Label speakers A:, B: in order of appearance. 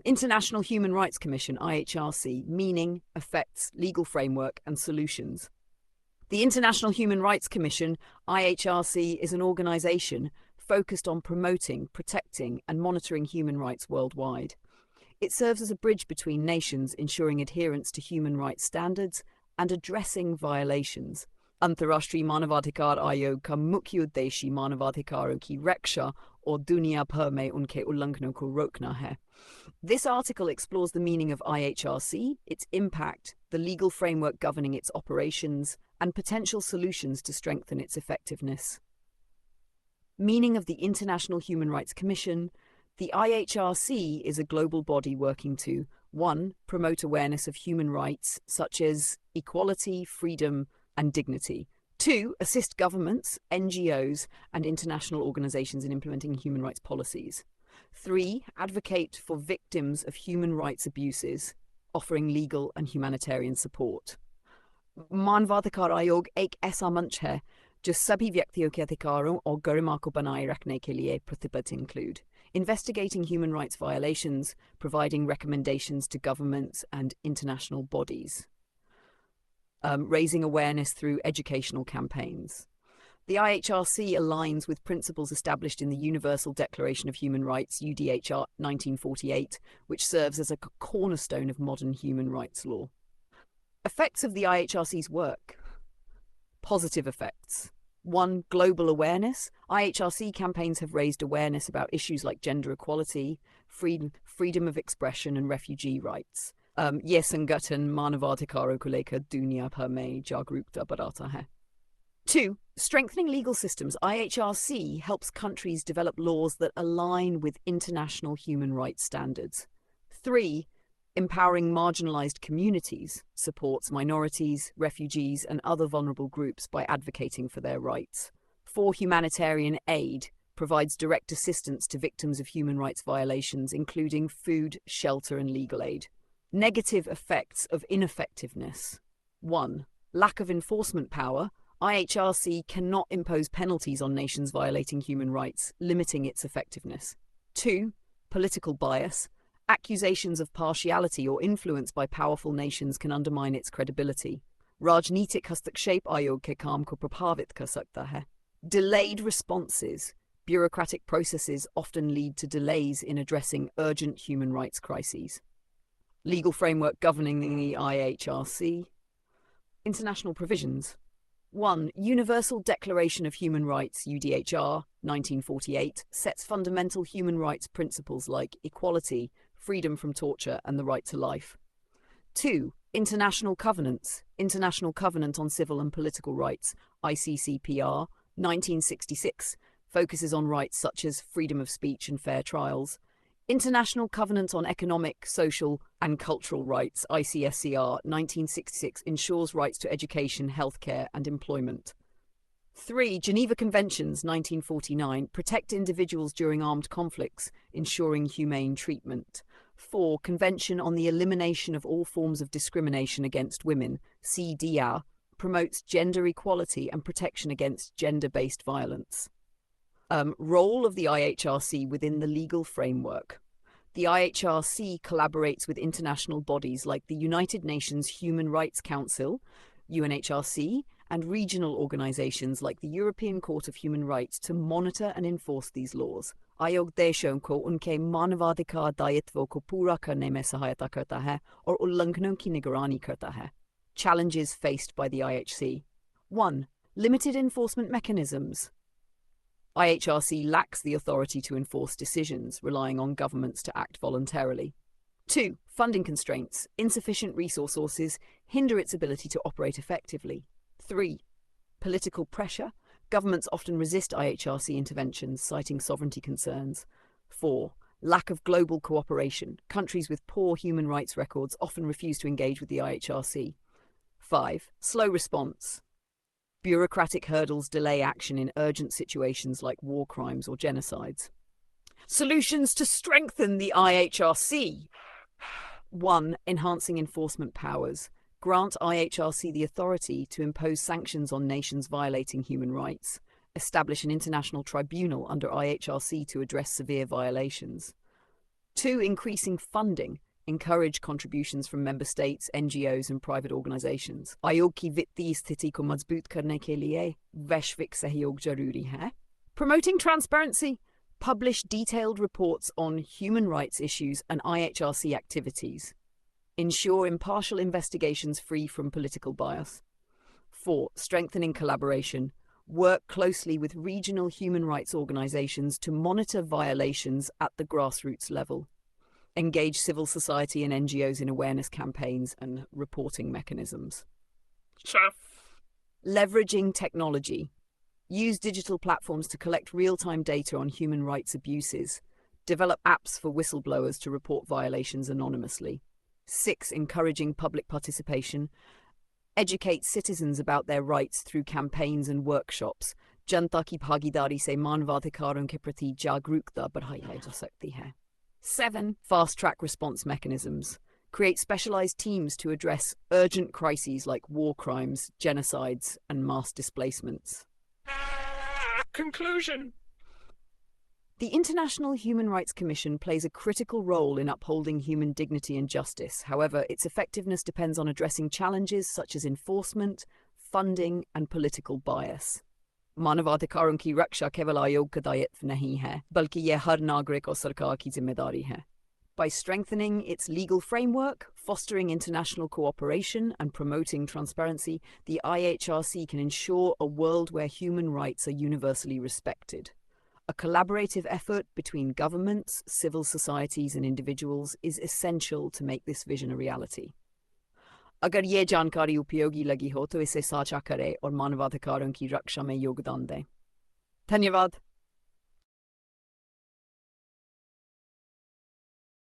A: International Human Rights Commission, IHRC, meaning, effects, legal framework, and solutions. The International Human Rights Commission, IHRC, is an organisation focused on promoting, protecting, and monitoring human rights worldwide. It serves as a bridge between nations, ensuring adherence to human rights standards and addressing violations. अंतर्राष्ट्रीय मानवाधिकार आयोग का मुख्य उद्देश्य मानवाधिकारों की रक्षा और दुनिया भर में उनके उल्लंघनों को रोकना है. This article explores the meaning of IHRC, its impact, the legal framework governing its operations, and potential solutions to strengthen its effectiveness. Meaning of the International Human Rights Commission. The IHRC is a global body working to 1. Promote awareness of human rights such as equality, freedom, and dignity. 2. Assist governments, NGOs, and international organizations in implementing human rights policies. 3. Advocate for victims of human rights abuses, offering legal and humanitarian support. मानवाधिकार आयोग एक ऐसा मंच है जो सभी व्यक्तियों के अधिकारों और गरिमा को बनाए रखने के लिए प्रतिबद्ध include investigating human rights violations, providing recommendations to governments and international bodies, raising awareness through educational campaigns. The IHRC aligns with principles established in the Universal Declaration of Human Rights, UDHR 1948, which serves as a cornerstone of modern human rights law. Effects of the IHRC's work. Positive effects. 1. Global awareness. IHRC campaigns have raised awareness about issues like gender equality, freedom of expression, and refugee rights. ये संगठन मानवाधिकारों को लेकर दुनिया भर में जागरूकता बढ़ाता है. 2. Strengthening legal systems. IHRC helps countries develop laws that align with international human rights standards. 3. Empowering marginalized communities, supports minorities, refugees, and other vulnerable groups by advocating for their rights. 4. Humanitarian aid provides direct assistance to victims of human rights violations, including food, shelter, and legal aid. Negative effects of ineffectiveness. 1. Lack of enforcement power. IHRC cannot impose penalties on nations violating human rights, limiting its effectiveness. 2. Political bias. Accusations of partiality or influence by powerful nations can undermine its credibility. राजनीतिक हस्तक्षेप आयोग के काम को प्रभावित कर सकता है. Delayed responses. Bureaucratic processes often lead to delays in addressing urgent human rights crises. Legal framework governing the IHRC. International provisions. 1. Universal Declaration of Human Rights, UDHR 1948, sets fundamental human rights principles like equality, freedom from torture, and the right to life. 2. International covenants. International Covenant on Civil and Political Rights, ICCPR 1966, focuses on rights such as freedom of speech and fair trials. International Covenant on Economic, Social, and Cultural Rights, ICSCR 1966, ensures rights to education, healthcare, and employment. 3. Geneva Conventions 1949 protect individuals during armed conflicts, ensuring humane treatment. 4. Convention on the Elimination of All Forms of Discrimination Against Women, CDA, promotes gender equality and protection against gender-based violence. Role of the IHRC within the legal framework. The IHRC collaborates with international bodies like the United Nations Human Rights Council, UNHRC, and regional organizations like the European Court of Human Rights to monitor and enforce these laws. आयोग देशों को उनके मानवाधिकार दायित्वों को पूरा करने में सहायता करता है और उल्लंघनों की निगरानी करता है. Challenges faced by the IHC. 1. Limited enforcement mechanisms. IHRC lacks the authority to enforce decisions, relying on governments to act voluntarily. 2. Funding constraints. Insufficient resource sources hinder its ability to operate effectively. 3. Political pressure. Governments often resist IHRC interventions, citing sovereignty concerns. 4. Lack of global cooperation. Countries with poor human rights records often refuse to engage with the IHRC. 5. Slow response. Bureaucratic hurdles delay action in urgent situations like war crimes or genocides. Solutions to strengthen the IHRC. 1. Enhancing enforcement powers. Grant IHRC the authority to impose sanctions on nations violating human rights. Establish an international tribunal under IHRC to address severe violations. 2. Increasing funding. Encourage contributions from member states, NGOs and private organizations. आयोग की वित्तीय स्थिति को मजबूत करने के लिए वैश्विक सहयोग जरूरी है. Promoting transparency. Publish detailed reports on human rights issues and IHRC activities. Ensure impartial investigations free from political bias. 4. Strengthening collaboration. Work closely with regional human rights organizations to monitor violations at the grassroots level. Engage civil society and NGOs in awareness campaigns and reporting mechanisms.
B: Chef.
A: Leveraging technology. Use digital platforms to collect real-time data on human rights abuses. Develop apps for whistleblowers to report violations anonymously. 6. Encouraging public participation. Educate citizens about their rights through campaigns and workshops. जनता की भागीदारी से मानवाधिकारों के प्रति जागरूकता बढ़ाई जा सकती है. 7. Fast-track response mechanisms. Create specialized teams to address urgent crises like war crimes, genocides, and mass displacements.
B: Conclusion.
A: The International Human Rights Commission plays a critical role in upholding human dignity and justice. However, its effectiveness depends on addressing challenges such as enforcement, funding, and political bias. मानवाधिकारों की रक्षा केवल आयोग का दायित्व नहीं है, बल्कि यह हर नागरिक और सरकार की जिम्मेदारी है. By strengthening its legal framework, fostering international cooperation, and promoting transparency, the IHRC can ensure a world where human rights are universally respected. A collaborative effort between governments, civil societies, and individuals is essential to make this vision a reality. अगर ये जानकारी उपयोगी लगी हो तो इसे साझा करें और मानवाधिकारों की रक्षा में योगदान दें. धन्यवाद.